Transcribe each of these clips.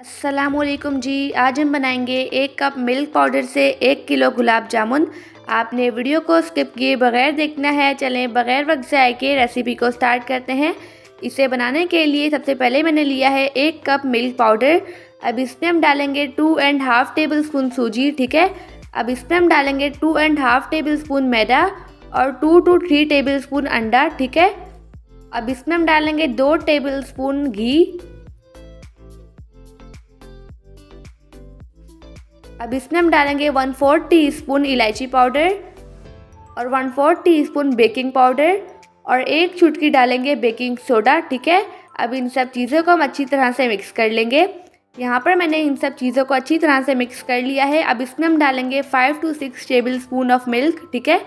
अस्सलामुअलैकुम जी। आज हम बनाएंगे 1 कप मिल्क पाउडर से 1 किलो गुलाब जामुन। आपने वीडियो को स्किप किए बगैर देखना है। चलें बगैर वक्त ज़ाय के रेसिपी को स्टार्ट करते हैं। इसे बनाने के लिए सबसे पहले मैंने लिया है 1 कप मिल्क पाउडर। अब इसमें हम डालेंगे 2.5 टेबल स्पून सूजी। ठीक है। अब इसमें हम डालेंगे 2.5 टेबल स्पून मैदा और 2 to 3 टेबल स्पून अंडा। ठीक है। अब इसमें हम डालेंगे 2 टेबल स्पून घी। अब इसमें हम डालेंगे 1/4 टीस्पून इलायची पाउडर और 1/4 टीस्पून बेकिंग पाउडर और 1 चुटकी डालेंगे बेकिंग सोडा। ठीक है। अब इन सब चीज़ों को हम अच्छी तरह से मिक्स कर लेंगे। यहाँ पर मैंने इन सब चीज़ों को अच्छी तरह से मिक्स कर लिया है। अब इसमें हम डालेंगे 5 to 6 table spoon of milk. ठीक है।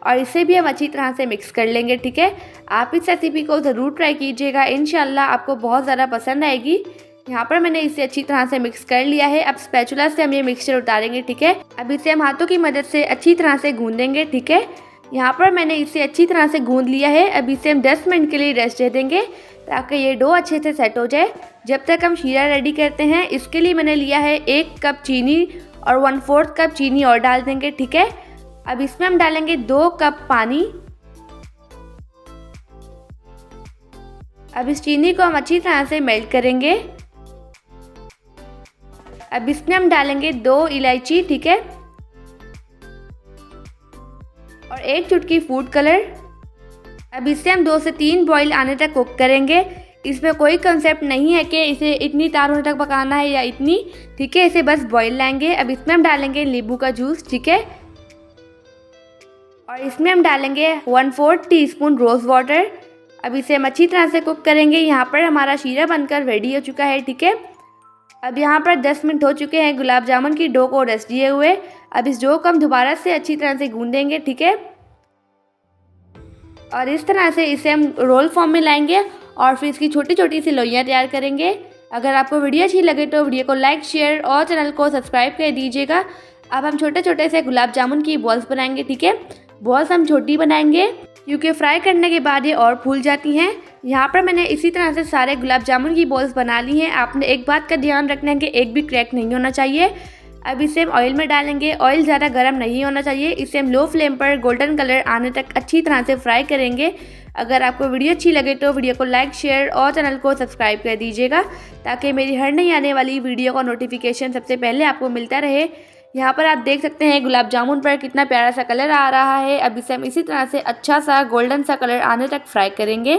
और इसे भी हम अच्छी तरह से मिक्स कर लेंगे। ठीक है। आप इस रेसिपी को ज़रूर ट्राई कीजिएगा, इंशाल्लाह आपको बहुत ज़्यादा पसंद आएगी। यहाँ पर मैंने इसे अच्छी तरह से मिक्स कर लिया है। अब स्पैचुला से हम ये मिक्सचर उतारेंगे। ठीक है। अब इसे हम हाथों की मदद से अच्छी तरह से गूंदेंगे। ठीक है। यहाँ पर मैंने इसे अच्छी तरह से गूंद लिया है। अब इसे हम 10 मिनट के लिए रेस्ट दे देंगे ताकि ये डो अच्छे से सेट हो जाए। जब तक हम शीरा रेडी करते हैं, इसके लिए मैंने लिया है 1 कप चीनी और 1/4 कप चीनी और डाल देंगे। ठीक है। अब इसमें हम डालेंगे 2 कप पानी। अब इस चीनी को हम अच्छी तरह से मेल्ट करेंगे। अब इसमें हम डालेंगे 2 इलायची। ठीक है। और 1 चुटकी फूड कलर। अब इसे हम 2 से 3 बॉईल आने तक कुक करेंगे। इसमें कोई कंसेप्ट नहीं है कि इसे इतनी तार होने तक पकाना है या इतनी। ठीक है। इसे बस बॉईल लाएंगे। अब इसमें हम डालेंगे नींबू का जूस। ठीक है। और इसमें हम डालेंगे 1/4 टीस्पून रोज़ वाटर। अब इसे हम अच्छी तरह से कुक करेंगे। यहाँ पर हमारा शीरा बनकर रेडी हो चुका है। ठीक है। अब यहाँ पर 10 मिनट हो चुके हैं गुलाब जामुन की डो को रेस्ट दिए हुए। अब इस डो को हम दोबारा से अच्छी तरह से गूंदेंगे। ठीक है। और इस तरह से इसे हम रोल फॉर्म में लाएंगे और फिर इसकी छोटी छोटी सी लोइयाँ तैयार करेंगे। अगर आपको वीडियो अच्छी लगे तो वीडियो को लाइक, शेयर और चैनल को सब्सक्राइब कर दीजिएगा। अब हम छोटे छोटे से गुलाब जामुन की बॉल्स बनाएंगे। ठीक है। बॉल्स हम छोटी बनाएंगे क्योंकि फ्राई करने के बाद ये और फूल जाती हैं। यहाँ पर मैंने इसी तरह से सारे गुलाब जामुन की बॉल्स बना ली हैं। आपने एक बात का ध्यान रखना है कि एक भी क्रैक नहीं होना चाहिए। अब इसे हम ऑयल में डालेंगे। ऑयल ज़्यादा गर्म नहीं होना चाहिए। इसे हम लो फ्लेम पर गोल्डन कलर आने तक अच्छी तरह से फ्राई करेंगे। अगर आपको वीडियो अच्छी लगे तो वीडियो को लाइक, शेयर और चैनल को सब्सक्राइब कर दीजिएगा ताकि मेरी हर नई आने वाली वीडियो का नोटिफिकेशन सबसे पहले आपको मिलता रहे। यहाँ पर आप देख सकते हैं गुलाब जामुन पर कितना प्यारा सा कलर आ रहा है। अब इसे हम इसी तरह से अच्छा सा गोल्डन सा कलर आने तक फ्राई करेंगे।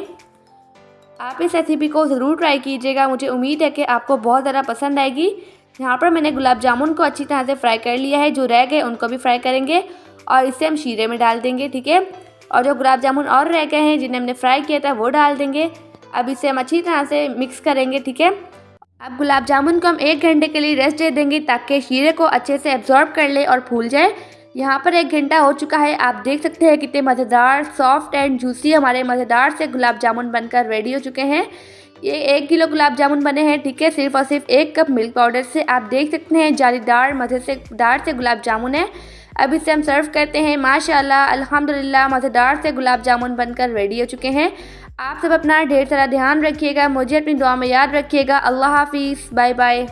आप इस रेसिपी को ज़रूर ट्राई कीजिएगा, मुझे उम्मीद है कि आपको बहुत ज़्यादा पसंद आएगी। यहाँ पर मैंने गुलाब जामुन को अच्छी तरह से फ्राई कर लिया है। जो रह गए उनको भी फ्राई करेंगे और इसे हम शीरे में डाल देंगे। ठीक है। और जो गुलाब जामुन और रह गए हैं जिन्हें हमने फ्राई किया था वो डाल देंगे। अब इसे हम अच्छी तरह से मिक्स करेंगे। ठीक है। अब गुलाब जामुन को हम 1 घंटे के लिए रेस्ट दे देंगे ताकि शीरे को अच्छे से एब्जॉर्ब कर ले और फूल जाए। यहाँ पर 1 घंटा हो चुका है। आप देख सकते हैं कितने मज़ेदार, सॉफ्ट एंड जूसी हमारे मज़ेदार से गुलाब जामुन बनकर रेडी हो चुके हैं। ये 1 किलो गुलाब जामुन बने हैं। ठीक है। सिर्फ और सिर्फ 1 कप मिल्क पाउडर से। आप देख सकते हैं जालीदार मज़ेदार से गुलाब जामुन है। अब इसे हम सर्व करते हैं। माशाल्लाह, अल्हम्दुलिल्लाह, मज़ेदार से गुलाब जामुन बनकर रेडी हो चुके हैं। आप सब अपना ढेर सारा ध्यान रखिएगा, मुझे अपनी दुआ में याद रखिएगा। अल्लाह हाफिज़, बाय बाय।